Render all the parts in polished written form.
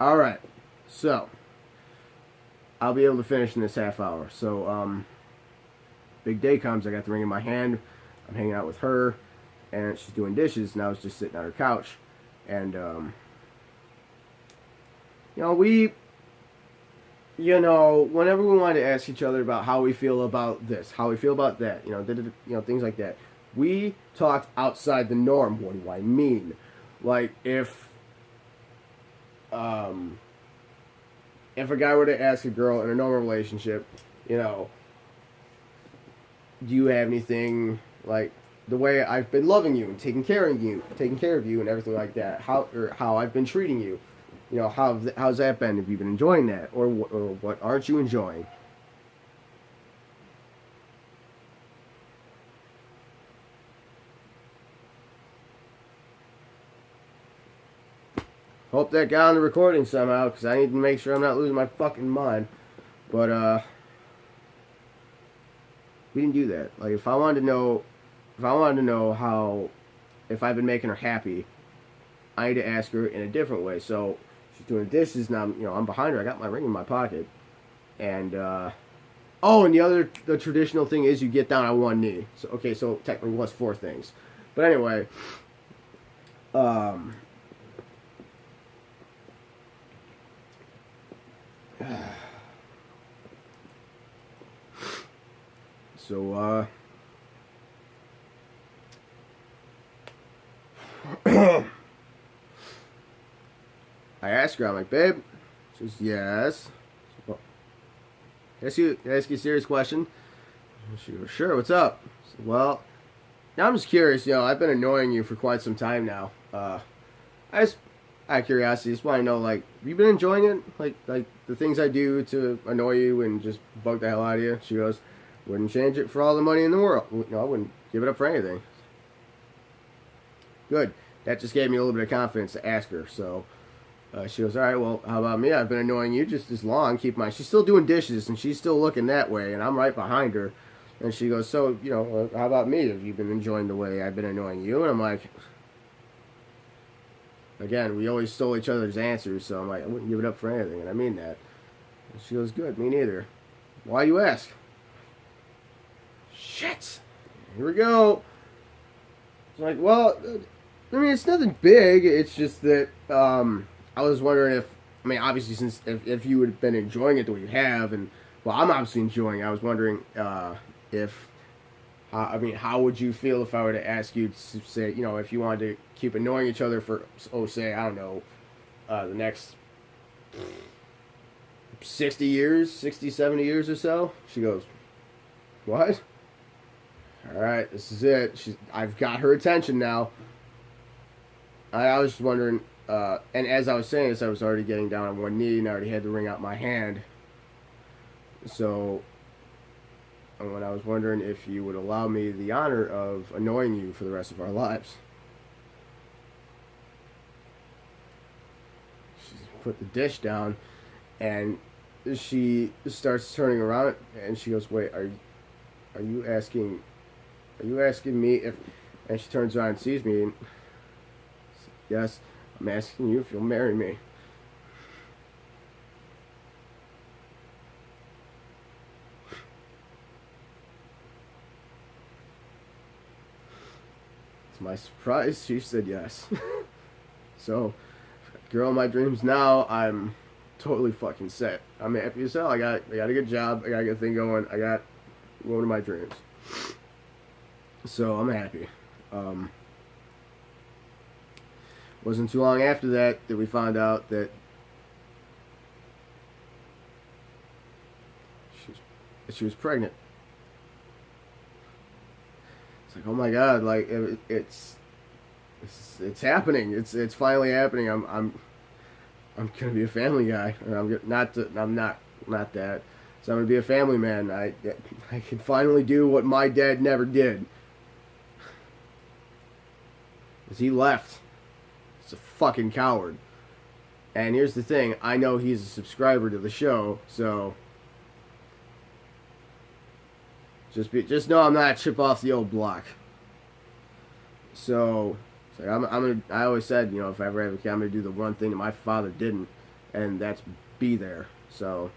All right. So I'll be able to finish in this half hour. So big day comes. I got the ring in my hand. I'm hanging out with her, and she's doing dishes, and I was just sitting on her couch, and you know we. Whenever we wanted to ask each other about how we feel about this, how we feel about that, things like that, we talked outside the norm. What do I mean? Like um, if a guy were to ask a girl in a normal relationship, you know, do you have anything like the way I've been loving you and taking care of you, and everything like that? How I've been treating you? How's that been? Have you been enjoying that, or what aren't you enjoying? Hope that got on the recording somehow, because I need to make sure I'm not losing my fucking mind. But we didn't do that. Like if I wanted to know how, if I've been making her happy, I need to ask her in a different way. So she's doing dishes now. I'm behind her. I got my ring in my pocket, and oh, and the traditional thing is you get down on one knee. So okay, so technically it was four things, but anyway, um, so I asked her. I'm like, babe. She says yes. Well, can I ask you a serious question? She goes, sure. What's up? I said, well, now I'm just curious. I've been annoying you for quite some time now. I just, out of curiosity, just want to know, like, have you been enjoying it? Like the things I do to annoy you and just bug the hell out of you? She goes, wouldn't change it for all the money in the world. I wouldn't give it up for anything. Good. That just gave me a little bit of confidence to ask her. So she goes, all right, well, how about me? I've been annoying you just as long. Keep in mind, she's still doing dishes and she's still looking that way, and I'm right behind her. And she goes, so, how about me? Have you been enjoying the way I've been annoying you? And I'm like, again, we always stole each other's answers, so I'm like, I wouldn't give it up for anything, and I mean that. And she goes, good, me neither. Why you ask? Shit. Here we go. It's like, well, I mean, it's nothing big. It's just that I was wondering if, I mean, obviously, since if you would have been enjoying it the way you have, and well, I'm obviously enjoying it. I was wondering if, I mean, how would you feel if I were to ask you to say, if you wanted to keep annoying each other for, say, I don't know, the next 60 years, 60, 70 years or so? She goes, what? All right, this is it. I've got her attention now. I was just wondering, and as I was saying this, I was already getting down on one knee and I already had the ring out my hand. So, when I was wondering if you would allow me the honor of annoying you for the rest of our lives. She put the dish down, and she starts turning around, and she goes, "Wait, are you asking? Are you asking me if?" And she turns around and sees me. And, yes, I'm asking you if you'll marry me. To my surprise, she said yes. So, girl, my dreams now, I'm totally fucking set. I'm happy as hell. I got a good job. I got a good thing going. I got one of my dreams. So I'm happy. Um, wasn't too long after that we found out that she was pregnant. It's like, oh my god, like it's happening. It's finally happening. I'm gonna be a family guy, or I'm not that. So I'm gonna be a family man. I can finally do what my dad never did. Cause he left. He's a fucking coward. And here's the thing: I know he's a subscriber to the show, so just know I'm not a chip off the old block. So, I always said, if I ever have a kid, I'm gonna do the one thing that my father didn't, and that's be there. So,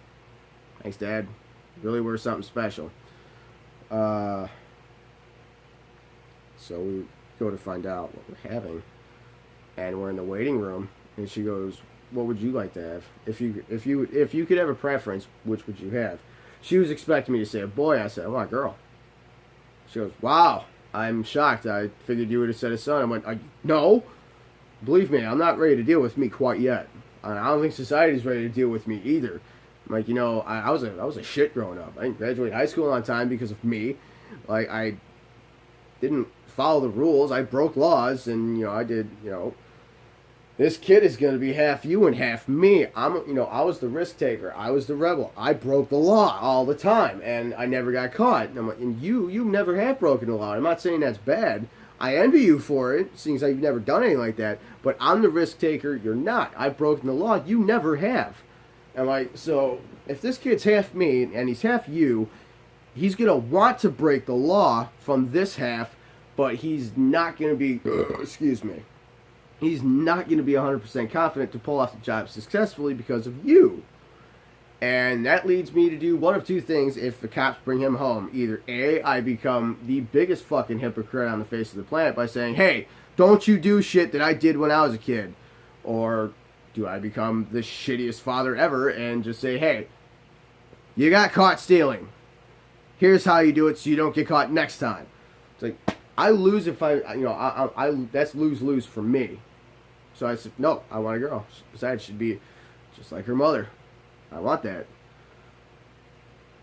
thanks, Dad. Really were something special. So we go to find out what we're having, and we're in the waiting room, and she goes, "What would you like to have? If you could have a preference, which would you have?" She was expecting me to say a boy. I said, "I want a girl." She goes, "Wow, I'm shocked. I figured you would have said a son." I went, "No, believe me, I'm not ready to deal with me quite yet. I don't think society's ready to deal with me either." I'm like, I was a shit growing up. I didn't graduate high school on time because of me. Like, I didn't follow the rules. I broke laws, and I did. This kid is going to be half you and half me. I was the risk taker. I was the rebel. I broke the law all the time, and I never got caught. And you never have broken the law. I'm not saying that's bad. I envy you for it, seeing as you've never done anything like that. But I'm the risk taker. You're not. I've broken the law. You never have. And so if this kid's half me and he's half you, he's going to want to break the law from this half, but he's not going to be, excuse me, he's not going to be 100% confident to pull off the job successfully because of you. And that leads me to do one of two things if the cops bring him home. Either A, I become the biggest fucking hypocrite on the face of the planet by saying, "Hey, don't you do shit that I did when I was a kid." Or do I become the shittiest father ever and just say, "Hey, you got caught stealing. Here's how you do it so you don't get caught next time." It's like, I lose if I that's lose-lose for me. So I said, "No, I want a girl. Besides, she'd be just like her mother. I want that."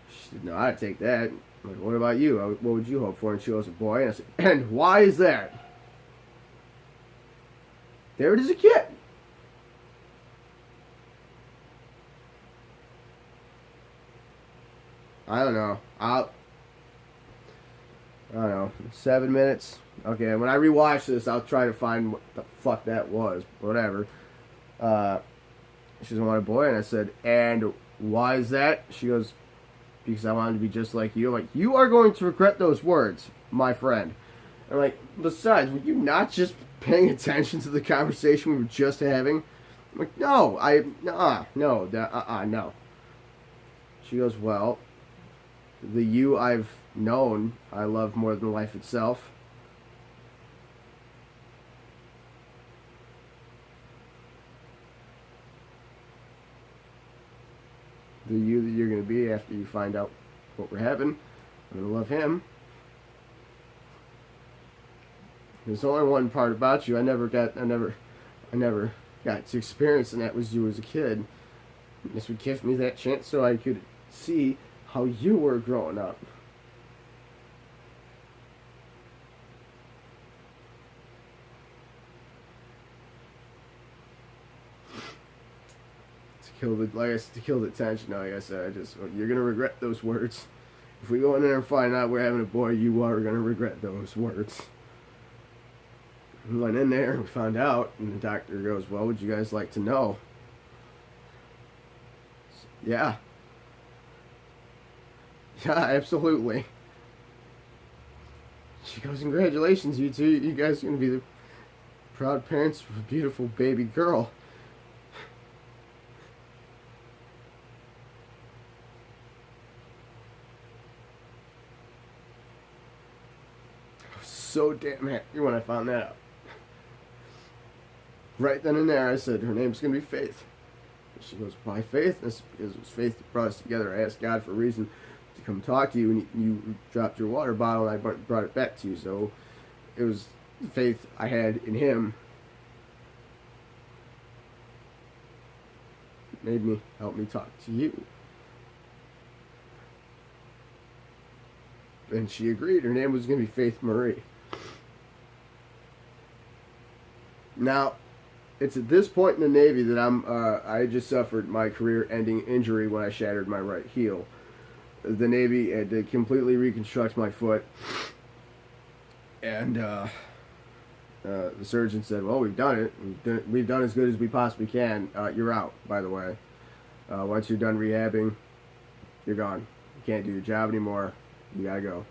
She didn't know how to take that. I'm like, "What about you? What would you hope for?" And she goes, "A boy." And I said, "And why is that?" There it is, a kid. I don't know. I don't know. 7 minutes. Okay, when I rewatch this, I'll try to find what the fuck that was. Whatever. She doesn't want a boy, and I said, "And why is that?" She goes, "Because I wanted to be just like you." I'm like, "You are going to regret those words, my friend." I'm like, "Besides, were you not just paying attention to the conversation we were just having?" I'm like, "No, no." She goes, "Well, the you I've known, I love more than life itself." The you that you're going to be after you find out what we're having, I'm going to love him. There's only one part about you I never got to experience, and that was you as a kid. This would give me that chance so I could see how you were growing up. To kill the tension. Like I said, you're gonna regret those words. If we go in there and find out we're having a boy, you are gonna regret those words. We went in there and we found out, and the doctor goes, "Well, would you guys like to know?" Yeah. Yeah, absolutely. She goes, "Congratulations, you two. You guys are gonna be the proud parents of a beautiful baby girl." I was so damn happy when I found that out. Right then and there, I said, "Her name's gonna be Faith." She goes, "Why Faith?" That's because it was Faith that brought us together. I asked God for a reason to come talk to you, and you dropped your water bottle, and I brought it back to you. So it was the faith I had in Him that made me help me talk to you. And she agreed. Her name was going to be Faith Marie. Now, it's at this point in the Navy that I just suffered my career-ending injury when I shattered my right heel. The Navy had to completely reconstruct my foot, and the surgeon said, "Well, we've done it. We've done as good as we possibly can. You're out, by the way. Once you're done rehabbing, you're gone. You can't do your job anymore. You gotta go."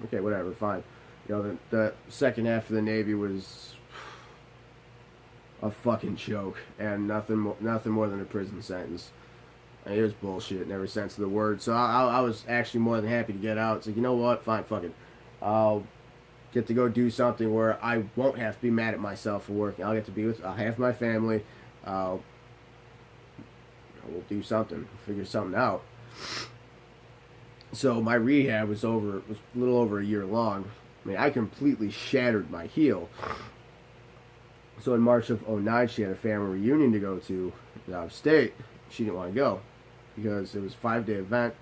Okay, whatever, fine. The second half of the Navy was a fucking joke and nothing more than a prison sentence. And it was bullshit in every sense of the word. So I was actually more than happy to get out. It's like, you know what? Fine, fuck it. I'll get to go do something where I won't have to be mad at myself for working. I'll get to be with, I'll have my family. We'll do something, figure something out. So my rehab was a little over a year long. I mean, I completely shattered my heel. So in March of '09, she had a family reunion to go to out of state. She didn't want to go because it was a 5-day event,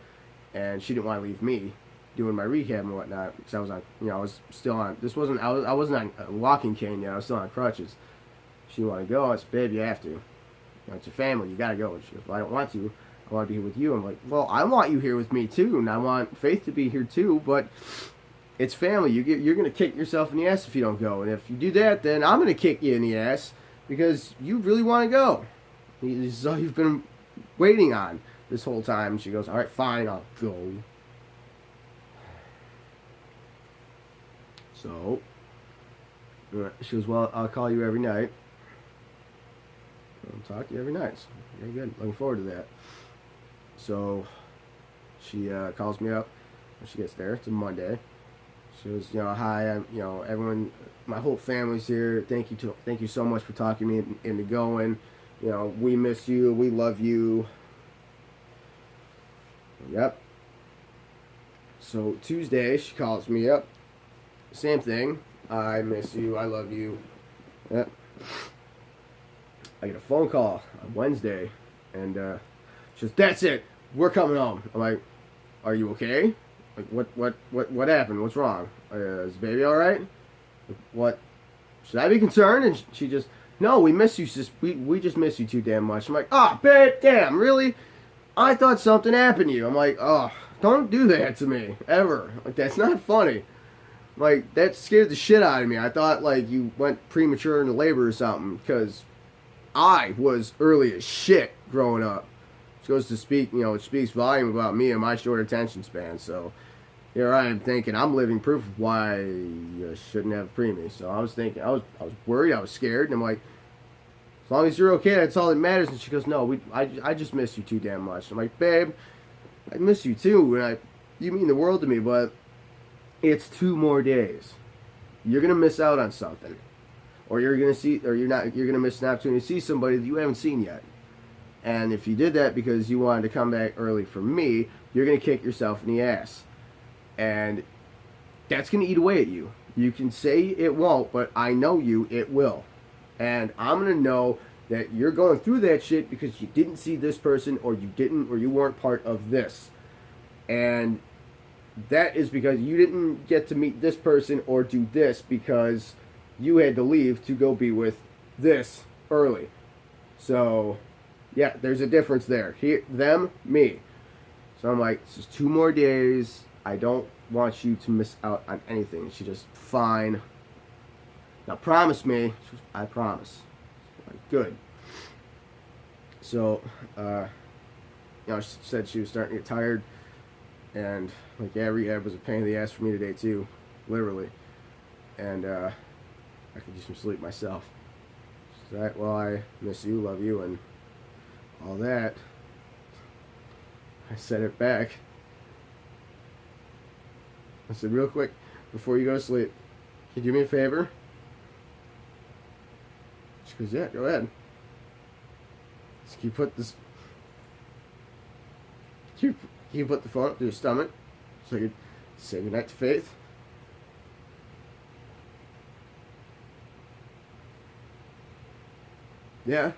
and she didn't want to leave me doing my rehab and whatnot because I was on, I was still on. I wasn't on a walking cane yet. I was still on crutches. She didn't want to go. I said, "Babe, you have to. It's your family. You gotta go." And she goes, "Well, I don't want to. I want to be here with you." I'm like, "Well, I want you here with me too, and I want Faith to be here too, but it's family. You're gonna kick yourself in the ass if you don't go, and if you do that, then I'm gonna kick you in the ass because you really want to go. This is all you've been waiting on this whole time." And she goes, "All right, fine, I'll go." So she goes, "Well, I'll call you every night. I'll talk to you every night." So, very good. Looking forward to that. So she calls me up when she gets there. It's a Monday. She goes, "Hi, everyone, my whole family's here. Thank you so much for talking me into going. We miss you. We love you." Yep. So Tuesday, she calls me up. Same thing. "I miss you. I love you." Yep. I get a phone call on Wednesday, and she says, "That's it. We're coming home." I'm like, "Are you okay? Like, what happened? What's wrong? Is the baby all right? What? Should I be concerned?" And she just, "No, we miss you, sis. We just miss you too damn much." I'm like, "Oh, babe, damn, really? I thought something happened to you." I'm like, "Oh, don't do that to me ever. Like, that's not funny. Like, that scared the shit out of me. I thought like you went premature into labor or something because I was early as shit growing up." It goes to speak, it speaks volume about me and my short attention span. So here I am thinking I'm living proof of why you shouldn't have preemie. So I was thinking, I was worried, I was scared, and I'm like, "As long as you're okay, that's all that matters." And she goes, "No, I just miss you too damn much." I'm like, "Babe, I miss you too, and you mean the world to me, but it's 2 more days. You're gonna miss out on something, or you're gonna miss an opportunity to see somebody that you haven't seen yet. And if you did that because you wanted to come back early from me, you're gonna kick yourself in the ass, and that's gonna eat away at you. You can say it won't, but I know it will, and I'm gonna know that you're going through that shit because you didn't see this person, or you weren't part of this, and that is because you didn't get to meet this person or do this because you had to leave to go be with this early. So, yeah, there's a difference there. Them, me." So I'm like, "This is 2 more days. I don't want you to miss out on anything." She just, "Fine. Now promise me." She goes, "I promise." I'm like, "Good." So, she said she was starting to get tired. And, like, yeah, rehab was a pain in the ass for me today, too. Literally. And, I could use some sleep myself. She said, "Well, I miss you, love you, and all that." I said it back. I said, "Real quick, before you go to sleep, can you do me a favor?" She goes, "Yeah, go ahead." So can you put the phone up to your stomach so you could say goodnight to Faith?" "Yeah."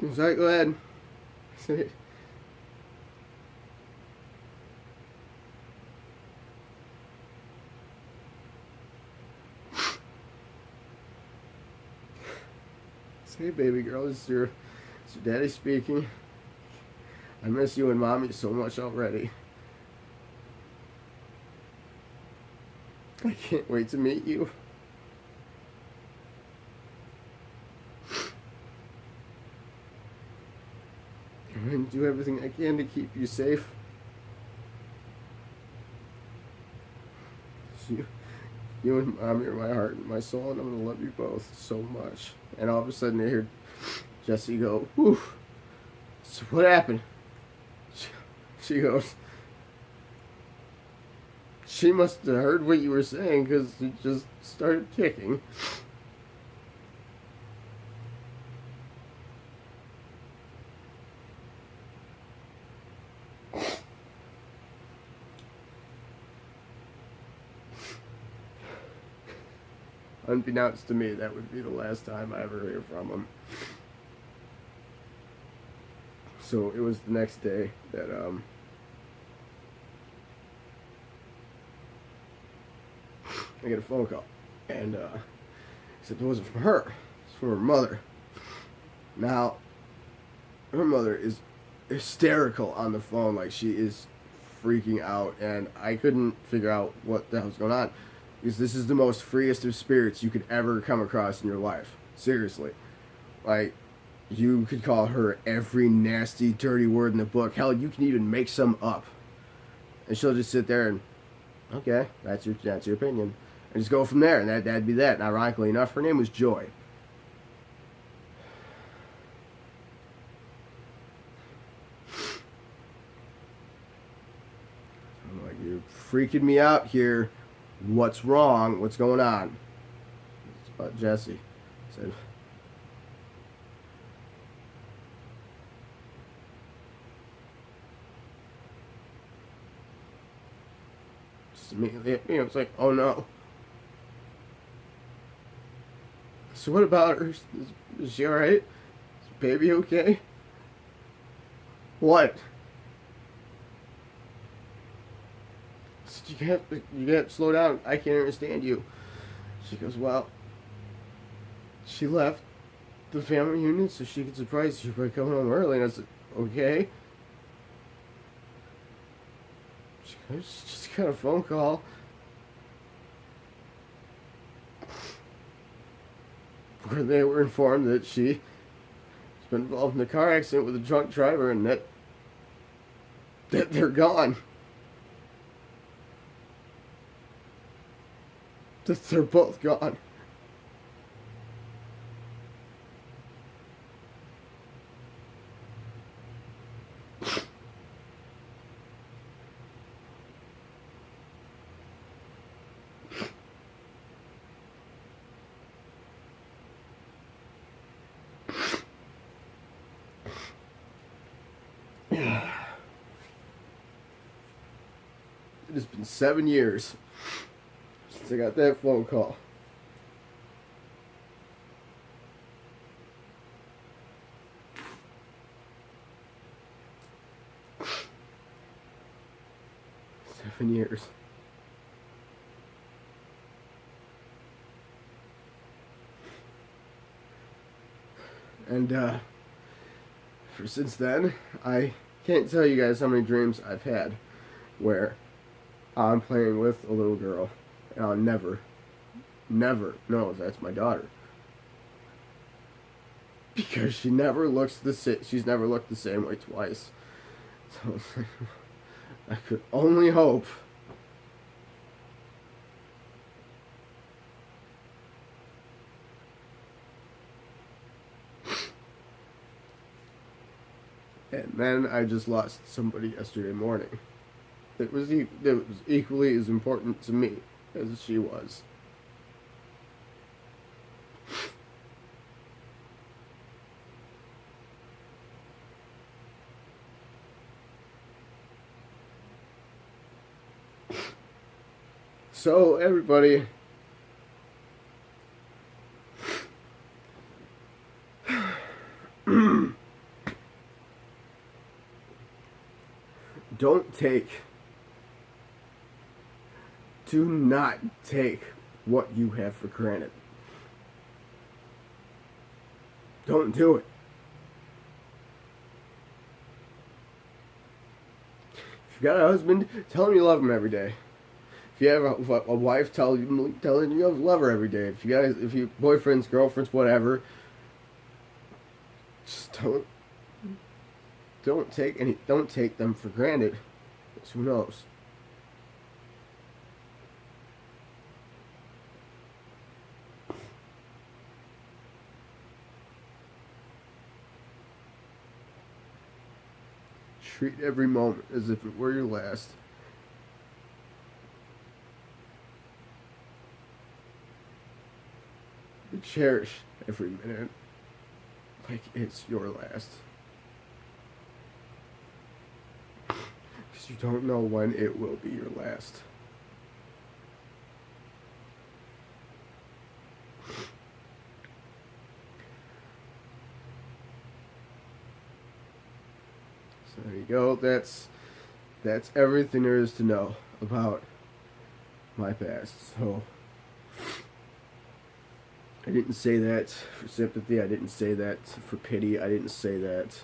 He was like, "Go ahead." I said, "Hey, baby girl, this is your daddy speaking. I miss you and mommy so much already. I can't wait to meet you. I'm going to do everything I can to keep you safe. You and Mommy are my heart and my soul, and I'm gonna love you both so much. And all of a sudden, I hear Jesse go, "Whew." So what happened? She goes, she must have heard what you were saying because she just started kicking. Unbeknownst to me, that would be the last time I ever hear from him. So it was the next day that I get a phone call, and he said it wasn't from her, it's from her mother. Now, her mother is hysterical on the phone, like she is freaking out, and I couldn't figure out what the hell's going on. Because this is the most freest of spirits you could ever come across in your life. Seriously. Like, you could call her every nasty, dirty word in the book. Hell, you can even make some up. And she'll just sit there and, okay, that's your opinion. And just go from there, and that'd be that. And ironically enough, her name was Joy. I'm like, you're freaking me out here. What's wrong? What's going on? It's about Jesse. I said, just immediately, it's like, oh no. So what about her? Is she alright? Is baby okay? What? You can't slow down. I can't understand you. She goes, well, she left the family reunion so she could surprise you by coming home early. And I said, okay. She goes, she just got a phone call where they were informed that she's been involved in a car accident with a drunk driver and that they're gone. That they're both gone. It has been 7 years since I got that phone call. Years. And for since then, I can't tell you guys how many dreams I've had where I'm playing with a little girl and I'll never know that's my daughter. Because she never looks she's never looked the same way twice. So I could only hope and then I just lost somebody yesterday morning. It was equally as important to me as she was. So, everybody, do not take what you have for granted. Don't do it. If you got a husband, tell him you love him every day. If you have a wife, tell him you love her every day. If you boyfriends, girlfriends, whatever, just don't take them for granted. Because who knows? Treat every moment as if it were your last. And cherish every minute like it's your last. Because you don't know when it will be your last. So there you go. That's everything there is to know about my past. So I didn't say that for sympathy. I didn't say that for pity. I didn't say that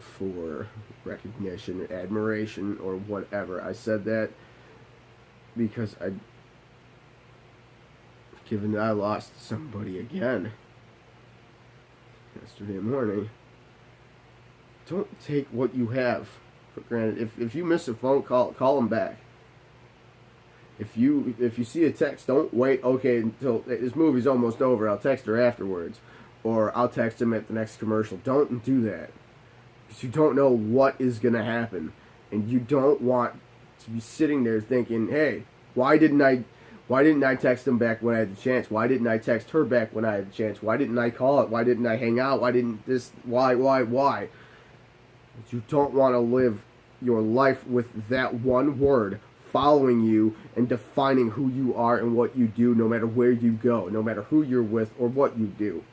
for recognition, admiration, or whatever. I said that because given that I lost somebody again yesterday morning, don't take what you have for granted. If you miss a phone call, call them back. If you see a text, don't wait. Okay, until this movie's almost over. I'll text her afterwards, or I'll text him at the next commercial. Don't do that, because you don't know what is gonna happen, and you don't want to be sitting there thinking, "Hey, why didn't I text him back when I had the chance? Why didn't I text her back when I had the chance? Why didn't I call it? Why didn't I hang out? Why didn't this? Why? You don't want to live your life with that one word following you and defining who you are and what you do, no matter where you go, no matter who you're with or what you do.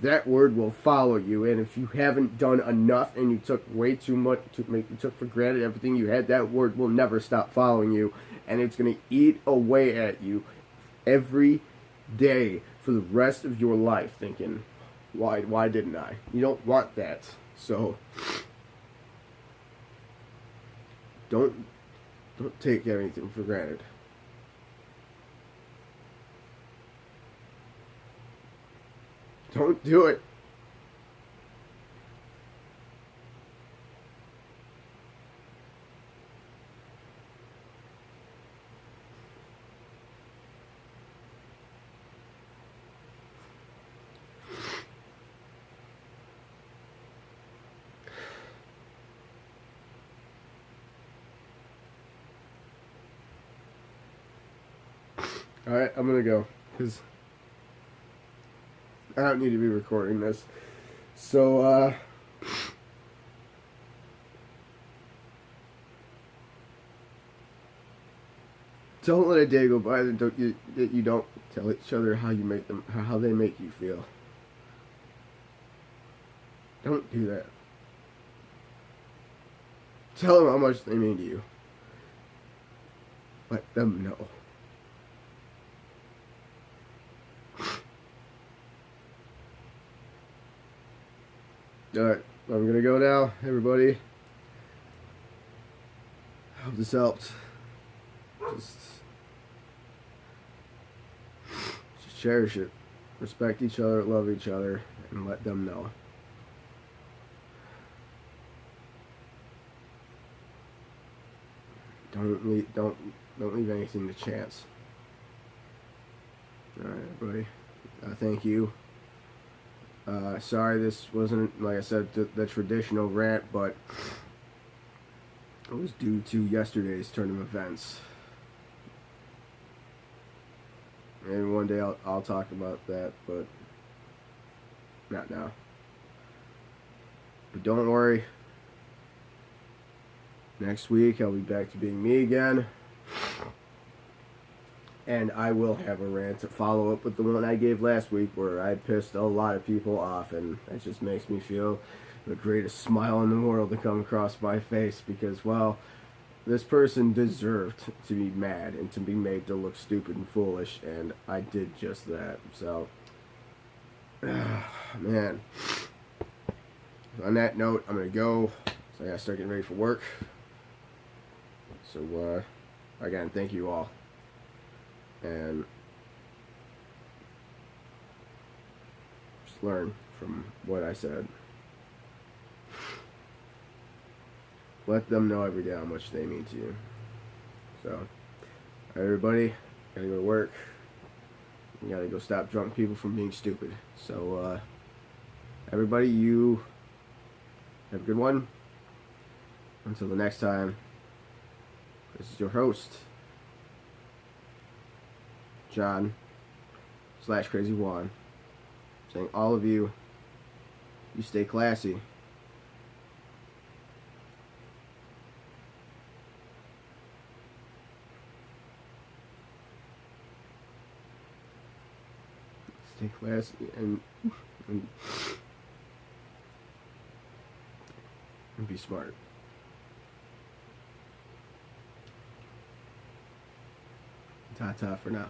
That word will follow you, and if you haven't done enough and you took way too much, you took for granted everything you had, that word will never stop following you, and it's going to eat away at you every day for the rest of your life, thinking, why didn't I? You don't want that. So don't take anything for granted. Don't do it. Alright, I'm gonna go, because I don't need to be recording this. So, don't let a day go by that you don't tell each other how they make you feel. Don't do that. Tell them how much they mean to you. Let them know. Alright, I'm gonna go now, everybody. I hope this helped. Just cherish it. Respect each other, love each other, and let them know. Don't leave anything to chance. Alright, everybody. Thank you. Sorry this wasn't, like I said, the traditional rant, but it was due to yesterday's turn of events. And one day I'll talk about that, but not now. But don't worry. Next week I'll be back to being me again. And I will have a rant to follow up with the one I gave last week, where I pissed a lot of people off, and it just makes me feel the greatest smile in the world to come across my face, because, well, this person deserved to be mad and to be made to look stupid and foolish, and I did just that. So, man. On that note, I'm going to go, so I got to start getting ready for work. So, again, thank you all. And just learn from what I said. Let them know every day how much they mean to you. So, everybody, gotta go to work. You gotta go stop drunk people from being stupid. So, everybody, you have a good one. Until the next time, this is your host, John / Crazy Juan, saying all of you stay classy. Stay classy and be smart. Ta-ta for now.